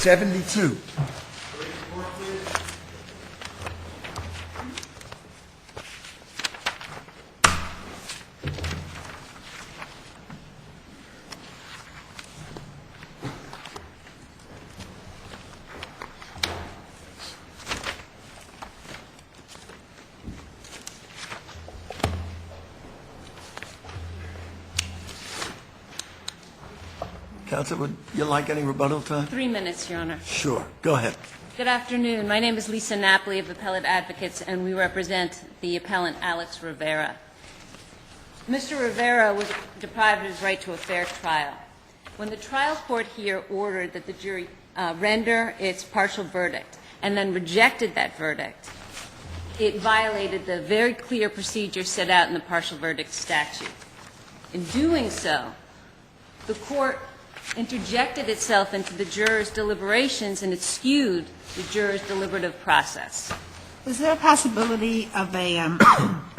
72. Counsel, would you like any rebuttal time? 3 minutes, Your Honor. Sure. Go ahead. Good afternoon. My name is Lisa Napoli of Appellate Advocates, and we represent the appellant Alex Rivera. Mr. Rivera was deprived of his right to a fair trial. When the trial court here ordered that the jury render its partial verdict and then rejected that verdict, it violated the very clear procedure set out in the partial verdict statute. In doing so, the court interjected itself into the jurors' deliberations, and it skewed the jurors' deliberative process. Was there a possibility of a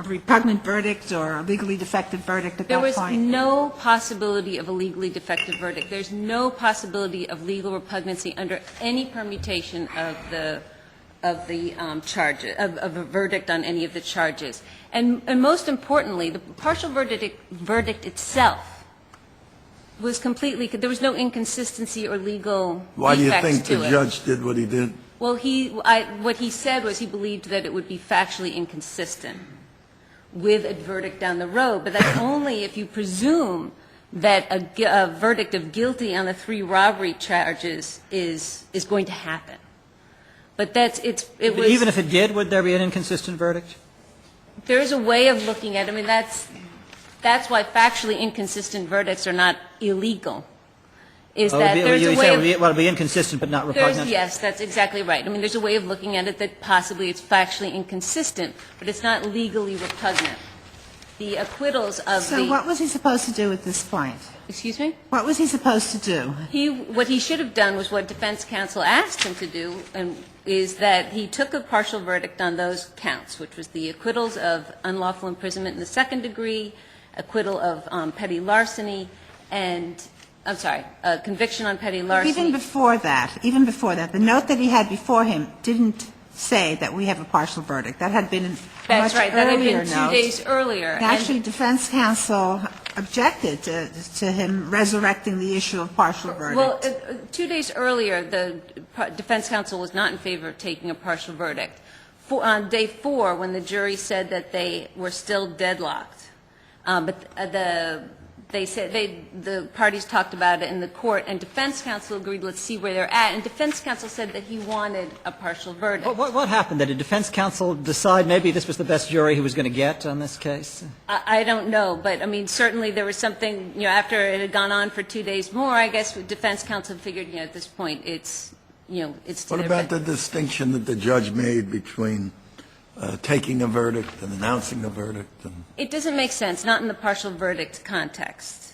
repugnant verdict or a legally defective verdict at that point? There was no possibility of a legally defective verdict. There's no possibility of legal repugnancy under any permutation of the charges, of a verdict on any of the charges. And most importantly, the partial verdict itself was completely, there was no inconsistency or legal defects to it. Why do you think the judge did what he did? Well, what he said was he believed that it would be factually inconsistent with a verdict down the road, but that's only if you presume that a verdict of guilty on the 3 robbery charges is going to happen. But it was. Even if it did, would there be an inconsistent verdict? There is a way of looking at it. I mean, that's why factually inconsistent verdicts are not illegal. Is that there's a way of. Well, it'll be inconsistent but not repugnant? Yes, that's exactly right. I mean, there's a way of looking at it that possibly it's factually inconsistent, but it's not legally repugnant. The acquittals of So what was he supposed to do at this point? Excuse me? What was he supposed to do? What he should have done was what defense counsel asked him to do, is that he took a partial verdict on those counts, which was the acquittals of unlawful imprisonment in the 2nd degree, acquittal of petty larceny, and conviction on petty larceny. Even before that, the note that he had before him didn't say that we have a partial verdict. That had been a That's much right. That had earlier been 2 note. days earlier. And actually, defense counsel objected to him resurrecting the issue of partial verdict. Well, 2 days earlier, the defense counsel was not in favor of taking a partial verdict. On day 4, when the jury said that they were still deadlocked, but they said the parties talked about it in the court, and defense counsel agreed, let's see where they're at. And defense counsel said that he wanted a partial verdict. What happened? Did defense counsel decide maybe this was the best jury he was going to get on this case? I don't know, but I mean, certainly there was something, after it had gone on for 2 days more, I guess defense counsel figured, at this point it's, it's. What about the distinction that the judge made between taking a verdict and announcing a verdict? It doesn't make sense, not in the partial verdict context.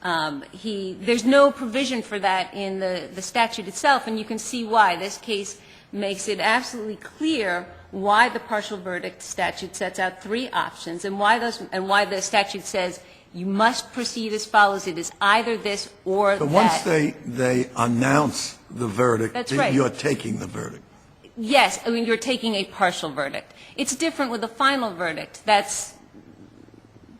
There's no provision for that in the statute itself, and you can see why. This case makes it absolutely clear why the partial verdict statute sets out 3 options, and why the statute says you must proceed as follows. It is either this or that. But once they announce the verdict, That's right. You're taking the verdict. Yes, I mean, you're taking a partial verdict. It's different with a final verdict. That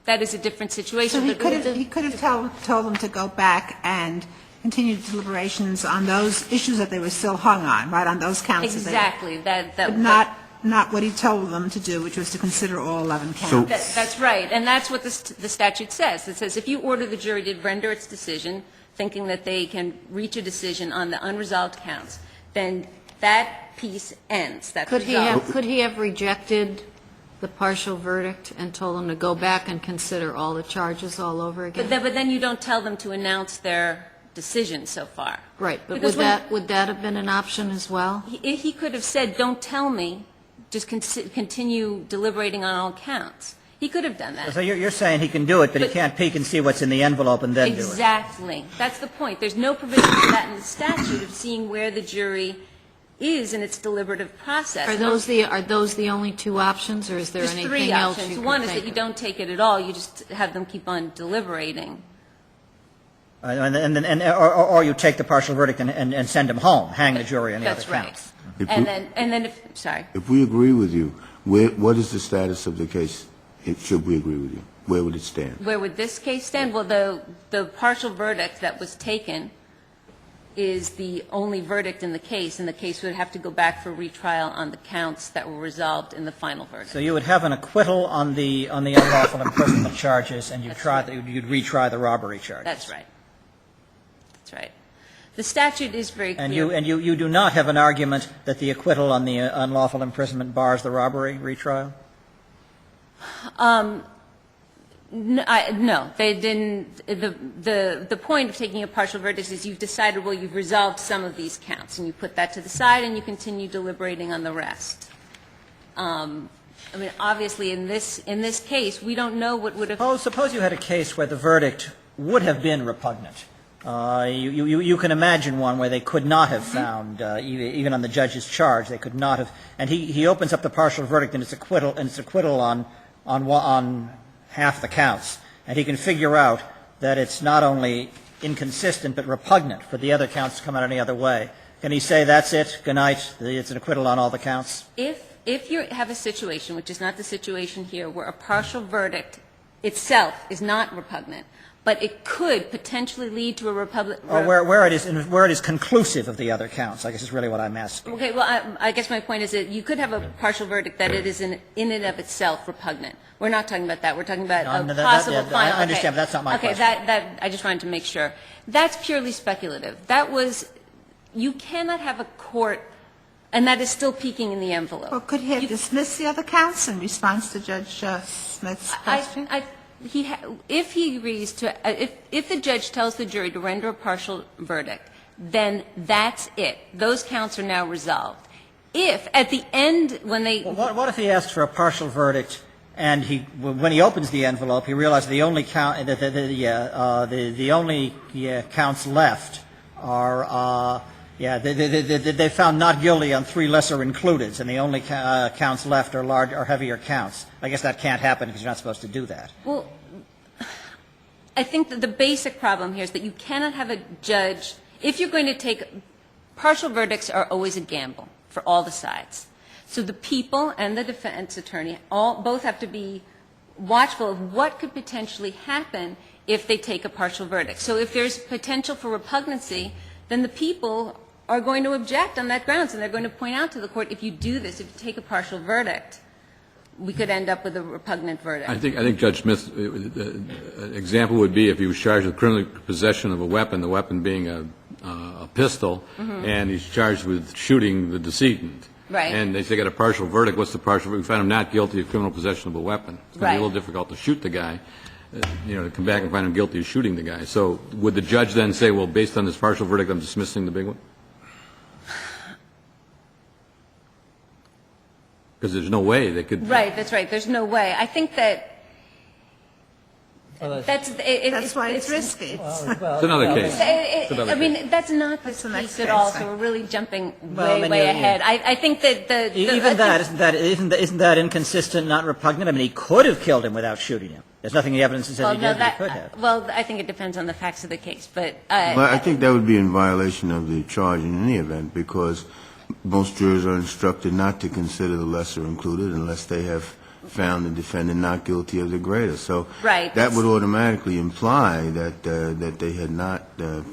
is a different situation. So he could have told them to go back and continue deliberations on those issues that they were still hung on, right, on those counts. Exactly. But not what he told them to do, which was to consider all 11 counts. That's right. And that's what the statute says. It says if you order the jury to render its decision, thinking that they can reach a decision on the unresolved counts, then that piece ends. Could he have rejected the partial verdict and told them to go back and consider all the charges all over again? But then you don't tell them to announce their decision so far. Right. But would that have been an option as well? He could have said, don't tell me, just continue deliberating on all counts. He could have done that. So you're saying he can do it, but he can't peek and see what's in the envelope and then do it. Exactly. That's the point. There's no provision for that in the statute of seeing where the jury is in its deliberative process. Are those the only 2 options, or is there There's anything else you could think of? One is that you don't take it at all. You just have them keep on deliberating. Or you take the partial verdict and send him home, hang the jury on the other That's right. counts. And then if, sorry. If we agree with you, what is the status of the case? Should we agree with you? Where would it stand? Where would this case stand? Well, the partial verdict that was taken is the only verdict in the case, and the case would have to go back for retrial on the counts that were resolved in the final verdict. So you would have an acquittal on the unlawful imprisonment charges, and you'd retry the robbery charges. That's right. That's right. The statute is very clear. And you do not have an argument that the acquittal on the unlawful imprisonment bars the robbery retrial? No, they didn't. The point of taking a partial verdict is you've decided, well, you've resolved some of these counts, and you put that to the side, and you continue deliberating on the rest. I mean, obviously, in this case, we don't know what would have. Suppose you had a case where the verdict would have been repugnant. You can imagine one where they could not have found, even on the judge's charge, they could not have. And he opens up the partial verdict and it's acquittal on half the counts, and he can figure out that it's not only inconsistent but repugnant for the other counts to come out any other way. Can he say, that's it, good night, it's an acquittal on all the counts? If you have a situation, which is not the situation here, where a partial verdict itself is not repugnant, but it could potentially lead to a where it is conclusive of the other counts, I guess is really what I'm asking. Okay, well, I guess my point is that you could have a partial verdict that it is in and of itself repugnant. We're not talking about that. We're talking about a possible final. I understand, but that's not my question. Okay, I just wanted to make sure. That's purely speculative. You cannot have a court, and that is still peeking in the envelope. Well, could he have dismissed the other counts in response to Judge Smith's question? If he agrees to, if the judge tells the jury to render a partial verdict, then that's it. Those counts are now resolved. If at the end, when they what if he asks for a partial verdict and when he opens the envelope he realizes the only count the only counts left are they found not guilty on 3 lesser includeds, and the only counts left are heavier counts. I guess that can't happen because you're not supposed to do that. Well, I think that the basic problem here is that you cannot have a judge, if you're going to take, partial verdicts are always a gamble for all the sides. So the people and the defense attorney both have to be watchful of what could potentially happen if they take a partial verdict. So if there's potential for repugnancy, then the people are going to object on that grounds, and they're going to point out to the court, if you do this, if you take a partial verdict, we could end up with a repugnant verdict. I think Judge Smith's example would be if he was charged with criminal possession of a weapon, the weapon being a pistol, and he's charged with shooting the decedent. Right. And they say got a partial verdict. What's the partial verdict? We found him not guilty of criminal possession of a weapon. It's going to be a little difficult to shoot the guy, to come back and find him guilty of shooting the guy. So would the judge then say, well, based on this partial verdict, I'm dismissing the big one? Because there's no way they could. Right, that's right. There's no way. I think that that's why it's risky. It's another case. I mean, that's not the case at all, so we're really jumping way ahead. I think that isn't that inconsistent, not repugnant? I mean, he could have killed him without shooting him. There's nothing in the evidence that says he did, but he could have. Well, I think it depends on the facts of the case. But I think that would be in violation of the charge in any event, because most jurors are instructed not to consider the lesser included unless they have found the defendant not guilty of the greater. So that would automatically imply that they had not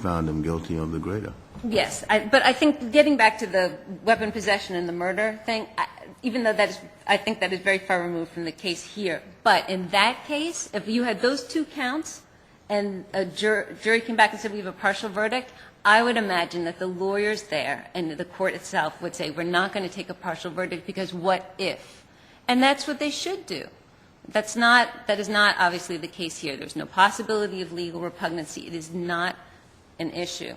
found him guilty of the greater. Yes, but I think getting back to the weapon possession and the murder thing, even though I think that is very far removed from the case here. But in that case, if you had those 2 counts and a jury came back and said we have a partial verdict, I would imagine that the lawyers there and the court itself would say we're not going to take a partial verdict because what if? And that's what they should do. That is not obviously the case here. There's no possibility of legal repugnancy. It is not an issue.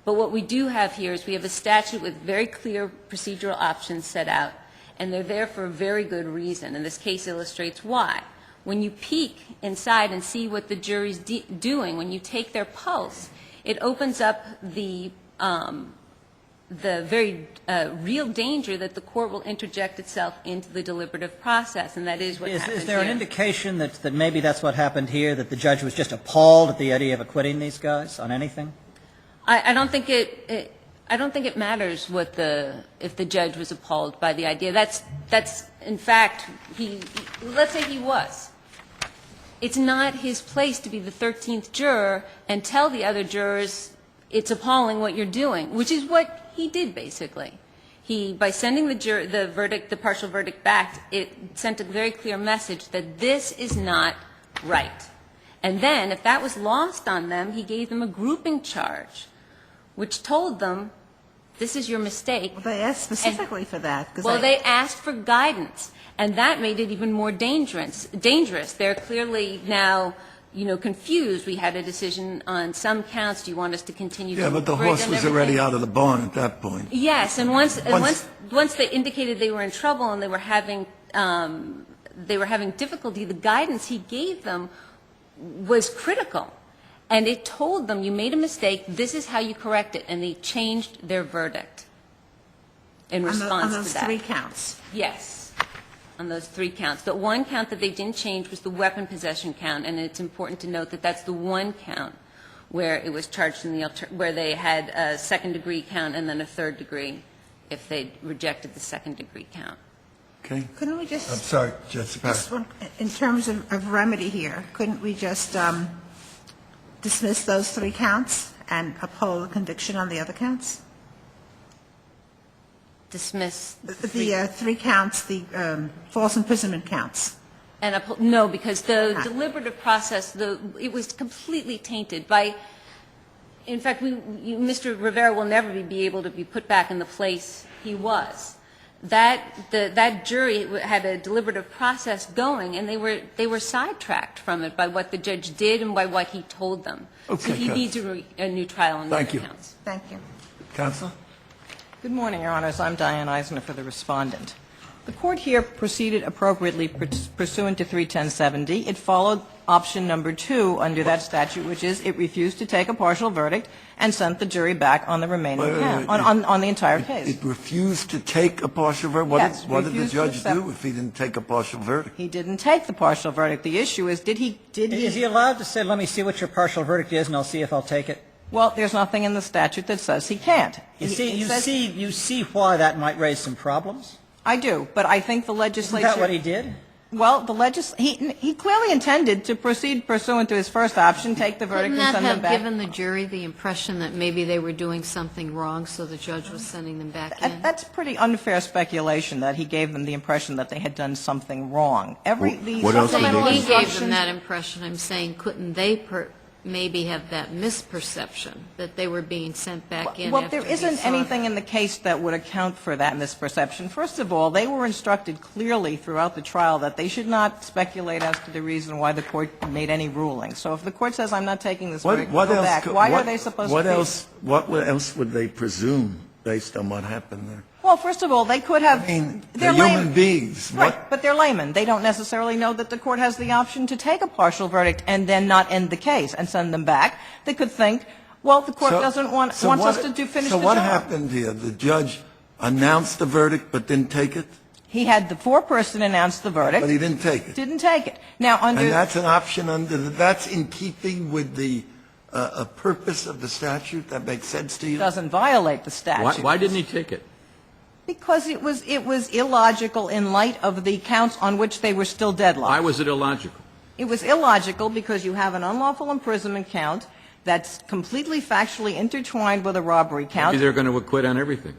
But what we do have here is we have a statute with very clear procedural options set out, and they're there for a very good reason, and this case illustrates why. When you peek inside and see what the jury's doing, when you take their pulse, it opens up the the very real danger that the court will interject itself into the deliberative process, and that is what happened Is there an here. indication that maybe that's what happened here, that the judge was just appalled at the idea of acquitting these guys on anything? I don't think it matters if the judge was appalled by the idea. That's in fact, let's say he was. It's not his place to be the 13th juror and tell the other jurors it's appalling what you're doing, which is what he did basically. By sending the partial verdict back, it sent a very clear message that this is not right. And then, if that was lost on them, he gave them a grouping charge, which told them, this is your mistake. Well, they asked specifically for that. They asked for guidance, and that made it even more dangerous. They're clearly now, confused. We had a decision on some counts. Do you want us to continue to But the bring horse them was everything? already out of the barn at that point. Yes, and once they indicated they were in trouble and they were having difficulty, the guidance he gave them was critical. And it told them, you made a mistake, this is how you correct it, and they changed their verdict in response on those to that. 3 counts. Yes, on those 3 counts. The one count that they didn't change was the weapon possession count, and it's important to note that that's the one count where it was charged where they had a second-degree count and then a third-degree if they rejected the second-degree count. Okay? Couldn't we just... I'm sorry, Justice Barrett. Just in terms of remedy here, couldn't we just dismiss those 3 counts and uphold the conviction on the other counts? Dismiss The 3 counts, the false imprisonment counts. And no, because the deliberative process, it was completely tainted by, in fact, Mr. Rivera will never be able to be put back in the place he was. That jury had a deliberative process going, and they were sidetracked from it by what the judge did and by what he told them. Okay, so he needs a new trial on those counts. Thank you. Counsel? Good morning, Your Honors. I'm Diane Eisner for the respondent. The court here proceeded appropriately pursuant to 31070. It followed option number 2 under that statute, which is it refused to take a partial verdict and sent the jury back on the remaining count, on the entire case. It refused to take a partial verdict? Yes, What did the refused to judge accept- do if he didn't take a partial verdict? He didn't take the partial verdict. The issue is, did he Is he allowed to say, let me see what your partial verdict is, and I'll see if I'll take it? Well, there's nothing in the statute that says he can't. You see why that might raise some problems? I do, but I think the legislature... Isn't that what he did? Well, he clearly intended to proceed pursuant to his first option, take the verdict Couldn't and that send them have back. given the jury the impression that maybe they were doing something wrong, so the judge was sending them back in? That's pretty unfair speculation that he gave them the impression that they had done something wrong. What else would supplemental they He do? gave them instructions- that impression. I'm saying, couldn't they maybe have that misperception that they were being sent back in Well, after there he isn't saw anything them? in the case that would account for that misperception. First of all, they were instructed clearly throughout the trial that they should not speculate as to the reason why the court made any ruling. So if the court says, I'm not taking this verdict, go back, why are they supposed to be? What else would they presume based on what happened there? Well, first of all, they could have... I mean, they're they're human laymen. beings. Right, but they're laymen. They don't necessarily know that the court has the option to take a partial verdict and then not end the case and send them back. They could think, well, the court doesn't wants us to finish the job. So what happened here? The judge announced the verdict but didn't take it? He had the foreperson announce the verdict. But he didn't take it? Didn't take it. Now, under... And that's an option that's in keeping with the purpose of the statute? That makes sense to you? doesn't violate the statute. Why didn't he take it? Because it was illogical in light of the counts on which they were still deadlocked. Why was it illogical? It was illogical because you have an unlawful imprisonment count that's completely factually intertwined with a robbery count. Maybe they're going to acquit on everything.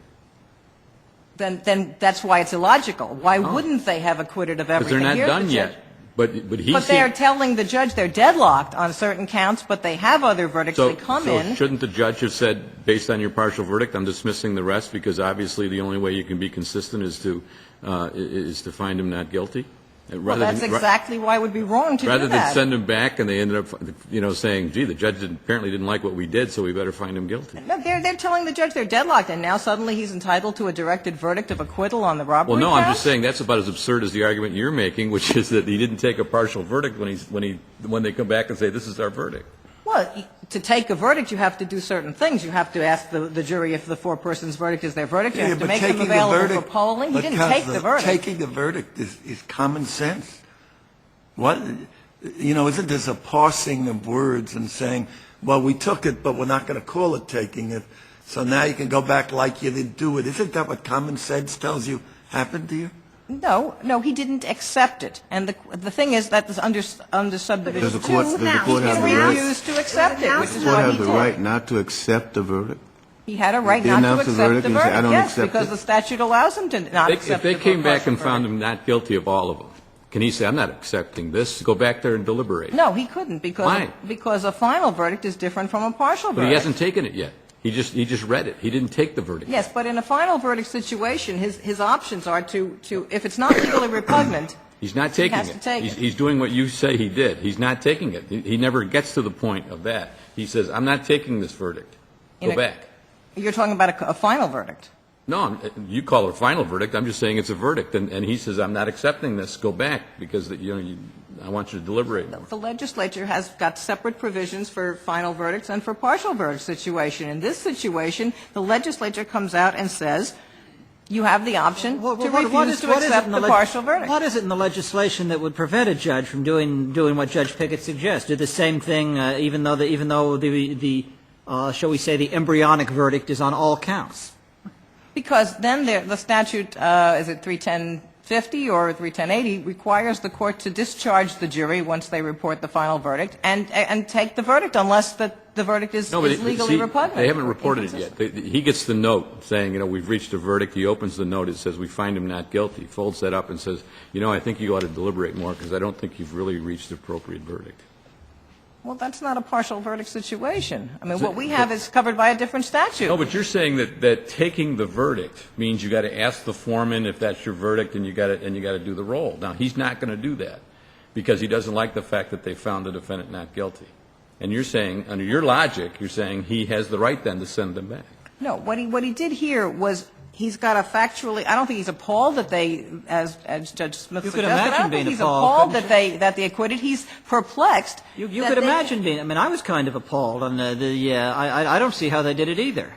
Then that's why it's illogical. Why wouldn't they have acquitted of everything? Because they're not Here's done the judge. yet. But he But they're telling the judge they're deadlocked on certain counts, but they have other verdicts that come so in. shouldn't the judge have said, based on your partial verdict, I'm dismissing the rest, because obviously the only way you can be consistent is to find him not guilty? Well, that's exactly why it would be wrong to do that. Rather than send him back and they ended up, saying, gee, the judge apparently didn't like what we did, so we better find him guilty. No, they're telling the judge they're deadlocked, and now suddenly he's entitled to a directed verdict of acquittal on the robbery Well, no, count? I'm just saying that's about as absurd as the argument you're making, which is that he didn't take a partial verdict when they come back and say, this is our verdict. Well, to take a verdict, you have to do certain things. You have to ask the jury if the four-person's verdict is their verdict. You Yeah, have to but make them taking the available for verdict- polling. He but didn't take the verdict. Taking the verdict is common sense. What, isn't this a parsing of words and saying, well, we took it, but we're not going to call it taking it, so now you can go back like you didn't do it. Isn't that what common sense tells you happened to you? No, he didn't accept it. And the thing is that under subdivision Does the court- 2, does the court he have can the right- refuse to accept it, which Does is the court what he have the did. right not to accept the verdict? He had a right He not to announced the accept verdict the and say, verdict, "I don't yes, accept because it." the statute allows him to not accept If they the came back partial and found verdict. him not guilty of all of them, can he say, I'm not accepting this, go back there and deliberate? No, he couldn't, Why? because a final verdict is different from a partial But verdict. he hasn't taken it yet. He just read it. He didn't take the verdict. Yes, but in a final verdict situation, his options are to if it's not legally repugnant, He's not taking has to it. take it. He's doing what you say he did. He's not taking it. He never gets to the point of that. He says, I'm not taking this verdict. Go back. You're talking about a final verdict. No, you call it a final verdict. I'm just saying it's a verdict. And he says, I'm not accepting this. Go back because, I want you to deliberate more. The legislature has got separate provisions for final verdicts and for partial verdict situation. In this situation, the legislature comes out and says, you have the option to refuse to accept the partial verdict. What is it in the legislation that would prevent a judge from doing what Judge Pickett suggests? Do the same thing, even though the shall we say, the embryonic verdict is on all counts? Because then the statute, is it 31050 or 31080, requires the court to discharge the jury once they report the final verdict and take the verdict unless the verdict is legally repugnant. They haven't reported it yet. He gets the note saying, we've reached a verdict. He opens the note. It says, we find him not guilty. Folds that up and says, I think you ought to deliberate more because I don't think you've really reached the appropriate verdict. Well, that's not a partial verdict situation. I mean, what we have is covered by a different statute. No, but you're saying that taking the verdict means you got to ask the foreman if that's your verdict and you got to do the roll. Now, he's not going to do that because he doesn't like the fact that they found the defendant not guilty. And you're saying, under your logic, you're saying he has the right then to send them back. No, what he did here was he's got a factually, I don't think he's appalled that they, as Judge Smith You suggested, could imagine I don't being think he's appalled, appalled that they acquitted. He's perplexed. You that could they- imagine being. I mean, I was kind of appalled on I don't see how they did it either.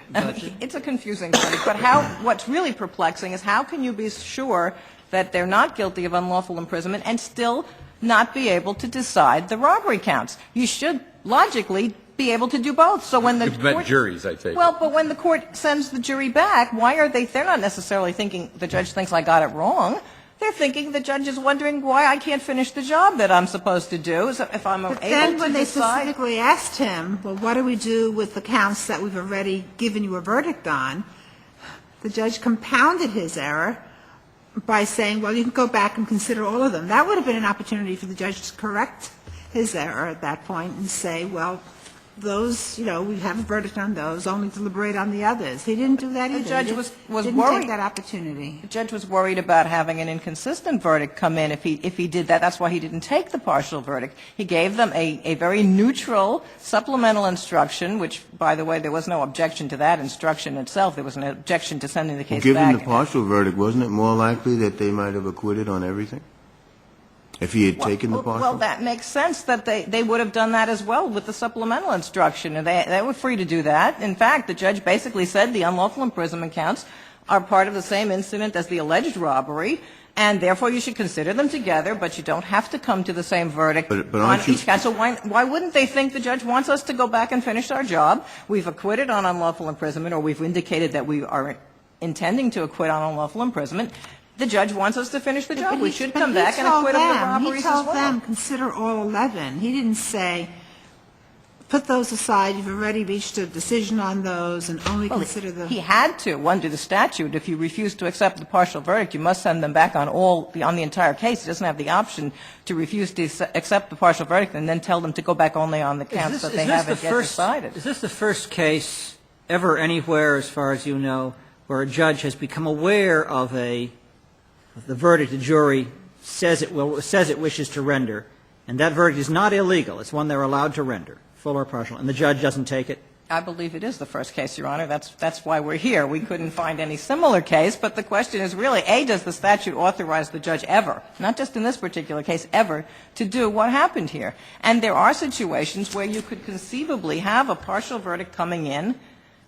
It's a confusing verdict, but what's really perplexing is how can you be sure that they're not guilty of unlawful imprisonment and still not be able to decide the robbery counts? You should logically be able to do both. So when the You've met court, juries, I take it. well, but when the court sends the jury back, why are they're not necessarily thinking the judge thinks I got it wrong. They're thinking the judge is wondering why I can't finish the job that I'm supposed to do, so if I'm able But then to when they decide. specifically asked him, well, what do we do with the counts that we've already given you a verdict on, the judge compounded his error by saying, well, you can go back and consider all of them. That would have been an opportunity for the judge to correct his error at that point and say, well, those, we have a verdict on those, only deliberate on the others. He didn't do that either. The judge He was didn't worried. take that opportunity. The judge was worried about having an inconsistent verdict come in if he did that. That's why he didn't take the partial verdict. He gave them a very neutral supplemental instruction, which, by the way, there was no objection to that instruction itself. There was an objection to sending the case Given back. the partial verdict, wasn't it more likely that they might have acquitted on everything? If he had taken the partial? Well, that makes sense that they would have done that as well with the supplemental instruction. And they were free to do that. In fact, the judge basically said the unlawful imprisonment counts are part of the same incident as the alleged robbery, and therefore you should consider them together, but you don't have to come to the same verdict But on aren't you- each count. So why wouldn't they think the judge wants us to go back and finish our job? We've acquitted on unlawful imprisonment, or we've indicated that we are intending to acquit on unlawful imprisonment. The judge wants us to finish the job. We should come back and acquit on the robberies as well. He told them, consider all 11. He didn't say, put those aside, you've already reached a decision on those, and only Well, consider the... he had to, under the statute. If you refuse to accept the partial verdict, you must send them back on the entire case. He doesn't have the option to refuse to accept the partial verdict and then tell them to go back only on the counts that they haven't yet decided. Is this the first case ever anywhere, as far as you know, where a judge has become aware of the verdict the jury says it wishes to render, and that verdict is not illegal, it's one they're allowed to render, full or partial, and the judge doesn't take it? I believe it is the first case, Your Honor. That's why we're here. We couldn't find any similar case, but the question is really, A, does the statute authorize the judge ever, not just in this particular case, ever, to do what happened here? And there are situations where you could conceivably have a partial verdict coming in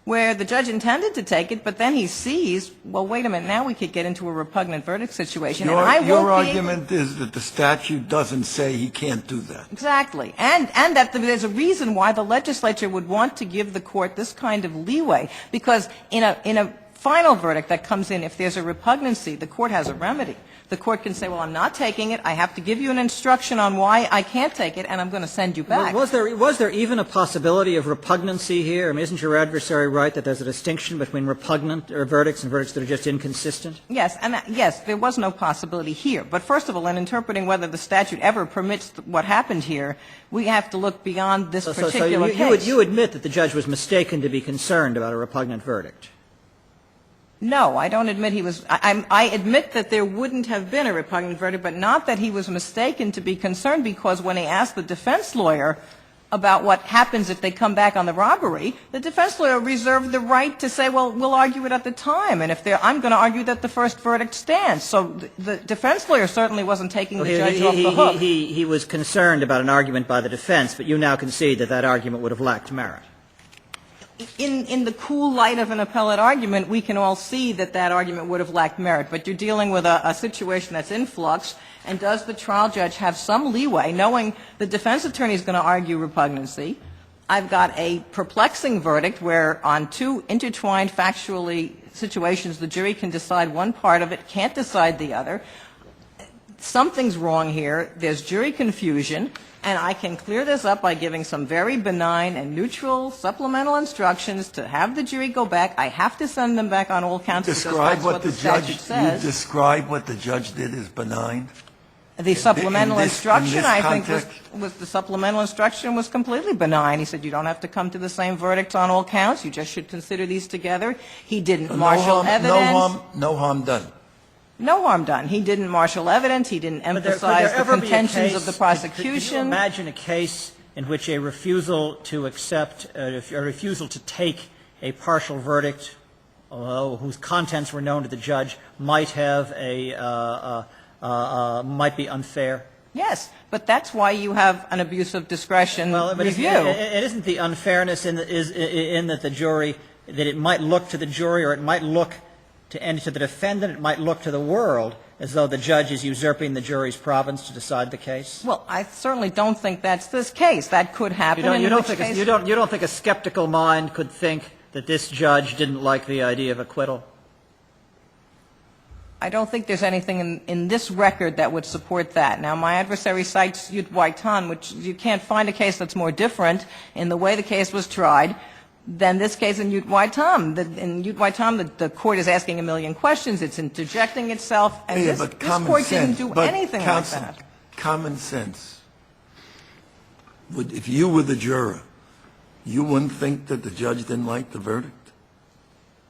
where the judge intended to take it, but then he sees, well, wait a minute, now we could get into a repugnant verdict situation, and I won't be Your able argument is that the statute doesn't say he can't do that. Exactly. And that there's a reason why the legislature would want to give the court this kind of leeway, because in a final verdict that comes in, if there's a repugnancy, the court has a remedy. The court can say, well, I'm not taking it, I have to give you an instruction on why I can't take it, and I'm going to send you back. Was there even a possibility of repugnancy here? I mean, isn't your adversary right that there's a distinction between repugnant verdicts and verdicts that are just inconsistent? Yes, and yes, there was no possibility here. But first of all, in interpreting whether the statute ever permits what happened here, we have to look beyond this particular case. So you admit that the judge was mistaken to be concerned about a repugnant verdict? No, I don't admit he was – I admit that there wouldn't have been a repugnant verdict, but not that he was mistaken to be concerned, because when he asked the defense lawyer about what happens if they come back on the robbery, the defense lawyer reserved the right to say, well, we'll argue it at the time, and if they're – I'm going to argue that the first verdict stands. So the defense lawyer certainly wasn't taking the judge off the hook. He was concerned about an argument by the defense, but you now concede that that argument would have lacked merit. In the cool light of an appellate argument, we can all see that that argument would have lacked merit. But you're dealing with a situation that's in flux, and does the trial judge have some leeway, knowing the defense attorney is going to argue repugnancy? I've got a perplexing verdict where on two intertwined factually situations, the jury can decide one part of it, can't decide the other. Something's wrong here. There's jury confusion. And I can clear this up by giving some very benign and neutral supplemental instructions to have the jury go back. I have to send them back on all counts because that's what the statute says. You describe what the judge did as benign? The supplemental instruction, I think, was the supplemental instruction was completely benign. He said you don't have to come to the same verdicts on all counts. You just should consider these together. He didn't marshal evidence. No harm done. No harm done. He didn't marshal evidence. He didn't emphasize the contentions of the prosecution. Could you imagine a case in which a refusal to accept, a refusal to take a partial verdict whose contents were known to the judge might have might be unfair? Yes, but that's why you have an abuse of discretion review. It isn't the unfairness in that the jury, that it might look to the jury or it might look to the defendant, it might look to the world as though the judge is usurping the jury's province to decide the case? Well, I certainly don't think that's this case. That could happen. You don't think a skeptical mind could think that this judge didn't like the idea of acquittal? I don't think there's anything in this record that would support that. Now, my adversary cites Utwaitan, which you can't find a case that's more different in the way the case was tried than this case in Utwaitan. In Utwaitan, the court is asking a million questions. It's interjecting itself. And this court didn't do anything like that. Common sense. If you were the juror, you wouldn't think that the judge didn't like the verdict?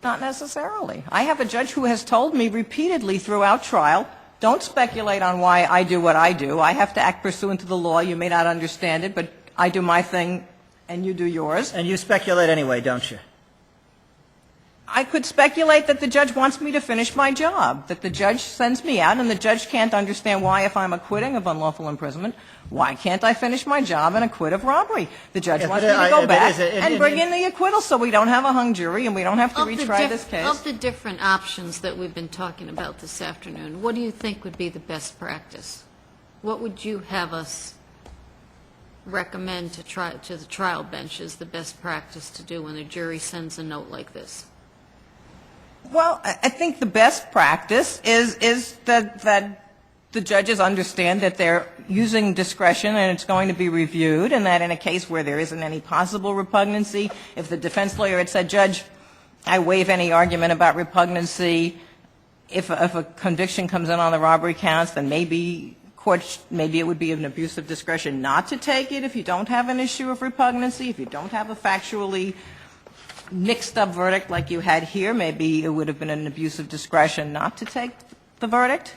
Not necessarily. I have a judge who has told me repeatedly throughout trial, don't speculate on why I do what I do. I have to act pursuant to the law. You may not understand it, but I do my thing and you do yours. And you speculate anyway, don't you? I could speculate that the judge wants me to finish my job, that the judge sends me out and the judge can't understand why, if I'm acquitting of unlawful imprisonment, why can't I finish my job and acquit of robbery? The judge wants me to go back and bring in the acquittal so we don't have a hung jury and we don't have to retry this case. Of the different options that we've been talking about this afternoon, what do you think would be the best practice? What would you have us recommend to the trial bench as the best practice to do when a jury sends a note like this? Well, I think the best practice is that the judges understand that they're using discretion and it's going to be reviewed, and that in a case where there isn't any possible repugnancy, if the defense lawyer had said, Judge, I waive any argument about repugnancy, if a conviction comes in on the robbery counts, then maybe it would be an abuse of discretion not to take it if you don't have an issue of repugnancy, if you don't have a factually mixed up verdict like you had here, maybe it would have been an abuse of discretion not to take the verdict.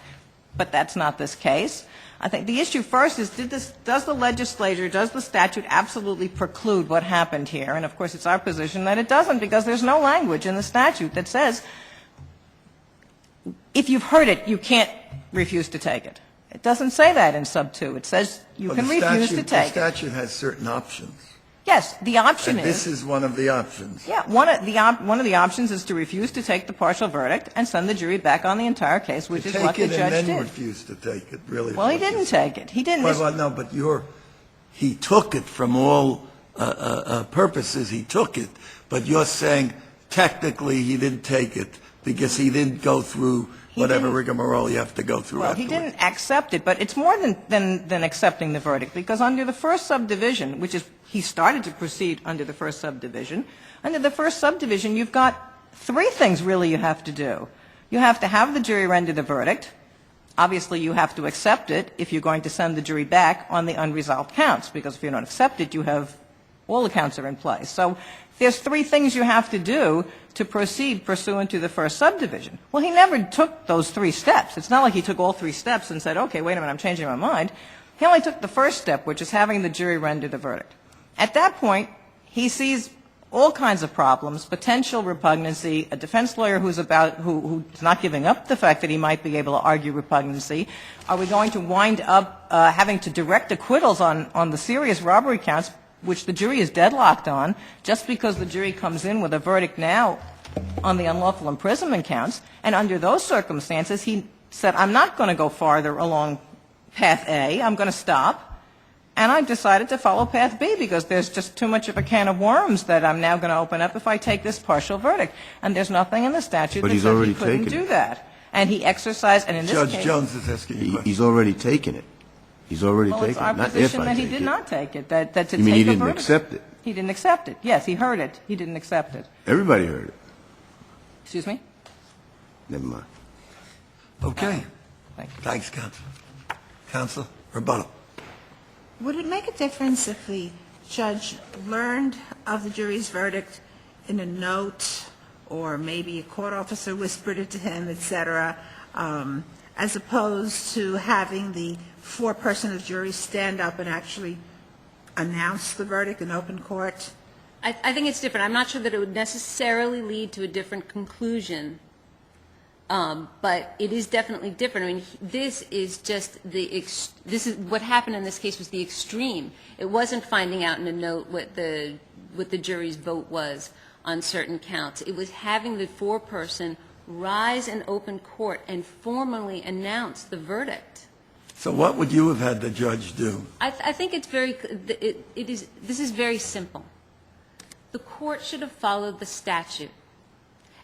but that's not this case. I think the issue first is, does the legislature, does the statute absolutely preclude what happened here? And, of course, it's our position that it doesn't, because there's no language in the statute that says if you've heard it, you can't refuse to take it. It doesn't say that in sub 2. It says you can refuse to take it. The statute has certain options. Yes, the option And this is one of the options. Yeah, one of the options is to refuse to take the partial verdict and send the jury back on the entire case, which is what the judge did. To take it and then refuse to take it, really. Well, he didn't take it. He didn't. Well, no, but he took it from all purposes. He took it, but you're saying technically he didn't take it because he didn't go through whatever rigmarole you have to go through. Well, he didn't accept it, but it's more than accepting the verdict, because under the first subdivision, which is he started to proceed under the first subdivision, you've got three things really you have to do. You have to have the jury render the verdict. Obviously, you have to accept it if you're going to send the jury back on the unresolved counts, because if you don't accept it, you have all the counts are in place. So there's three things you have to do to proceed pursuant to the first subdivision. Well, he never took those three steps. It's not like he took all three steps and said, okay, wait a minute, I'm changing my mind. He only took the first step, which is having the jury render the verdict. At that point, he sees all kinds of problems, potential repugnancy, a defense lawyer who's not giving up the fact that he might be able to argue repugnancy. Are we going to wind up having to direct acquittals on the serious robbery counts, which the jury is deadlocked on, just because the jury comes in with a verdict now on the unlawful imprisonment counts? And under those circumstances, he said, I'm not going to go farther along path A. I'm going to stop. And I've decided to follow path B because there's just too much of a can of worms that I'm now going to open up if I take this partial verdict. And there's nothing in the statute that says he couldn't do that. And he exercised, and in this case... Judge Jones is asking you a question. He's already taken it. He's already taken it. Well, it's our position that he did not take it, that to take a verdict. You mean he didn't accept it? He didn't accept it. Yes, he heard it. He didn't accept it. Everybody heard it. Excuse me? Never mind. Okay. Thank you. Thanks, counsel. Counsel, rebuttal. Would it make a difference if the judge learned of the jury's verdict in a note, or maybe a court officer whispered it to him, et cetera, as opposed to having the four-person jury stand up and actually announce the verdict in open court? I think it's different. I'm not sure that it would necessarily lead to a different conclusion, but it is definitely different. I mean, this is just this is what happened in this case was the extreme. It wasn't finding out in a note what the jury's vote was on certain counts. It was having the four-person rise in open court and formally announce the verdict. So what would you have had the judge do? I think it's this is very simple. The court should have followed the statute.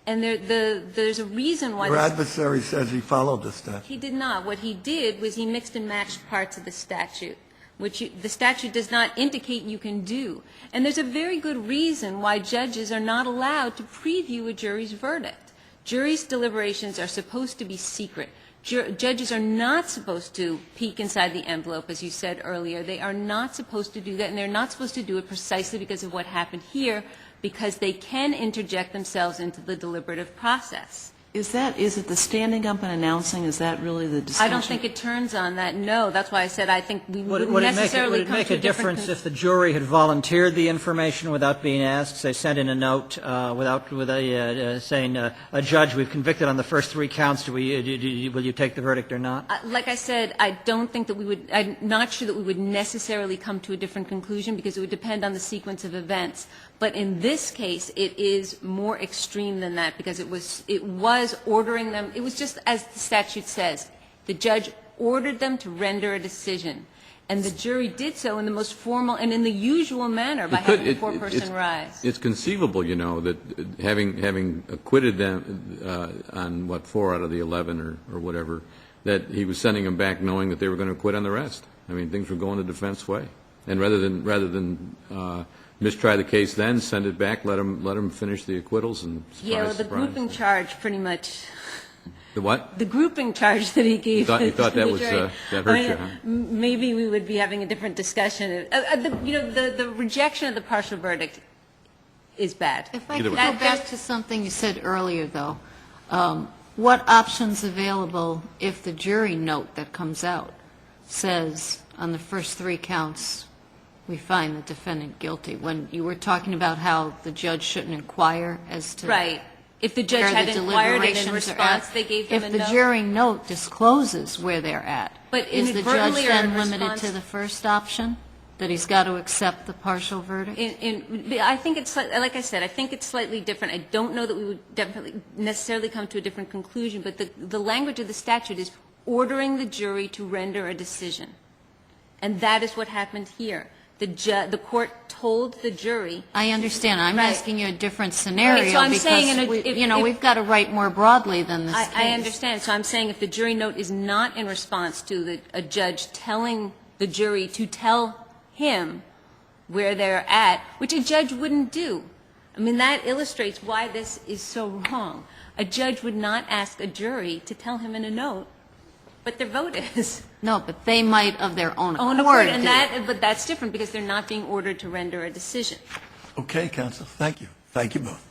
And there's a reason why... Your adversary says he followed the statute. He did not. What he did was he mixed and matched parts of the statute, which the statute does not indicate you can do. And there's a very good reason why judges are not allowed to preview a jury's verdict. Jury's deliberations are supposed to be secret. Judges are not supposed to peek inside the envelope, as you said earlier. They are not supposed to do that, and they're not supposed to do it precisely because of what happened here, because they can interject themselves into the deliberative process. Is it the standing up and announcing? Is that really the discussion? I don't think it turns on that, no. That's why I said I think we wouldn't Would necessarily it make a difference if the jury had volunteered the information without being asked? Say, sent in a note saying, a judge, we've convicted on the first three counts. Will you take the verdict or not? Like I said, I don't think that we would – I'm not sure that we would necessarily come to a different conclusion because it would depend on the sequence of events. But in this case, it is more extreme than that because it was ordering them. It was just as the statute says. The judge ordered them to render a decision. And the jury did so in the most formal and in the usual manner by having a four-person rise. It's conceivable, you know, that having acquitted them on, 4 out of the 11 or whatever, that he was sending them back knowing that they were going to acquit on the rest. I mean, things were going the defense way. And rather than mistry the case then, send it back, let them finish the acquittals and surprise, yeah, well, the grouping charge pretty much. The what? The grouping charge that he gave. You thought that was that hurt you, huh? Maybe we would be having a different discussion. The rejection of the partial verdict is bad. If I could go back to something you said earlier, though, what options available if the jury note that comes out says on the first 3 counts, we find the defendant guilty, when you were talking about how the judge shouldn't inquire as to Right. If the judge where had the inquired and in deliberations are response at. they gave them a If note. the jury note discloses where they're at, But is the judge inadvertently or in then limited response- to the first option, that he's got to accept the partial verdict? I think it's, like I said, I think it's slightly different. I don't know that we would definitely necessarily come to a different conclusion, but the language of the statute is ordering the jury to render a decision. And that is what happened here. The court told the jury. I understand. I'm Right. asking you a different scenario Okay, so I'm because, saying we've got to write more broadly than this case. I understand. So I'm saying if the jury note is not in response to a judge telling the jury to tell him where they're at, which a judge wouldn't do. I mean, that illustrates why this is so wrong. A judge would not ask a jury to tell him in a note what their vote is. No, but they might of their own Own accord accord, do. but that's different because they're not being ordered to render a decision. Okay, counsel, thank you. Thank you both.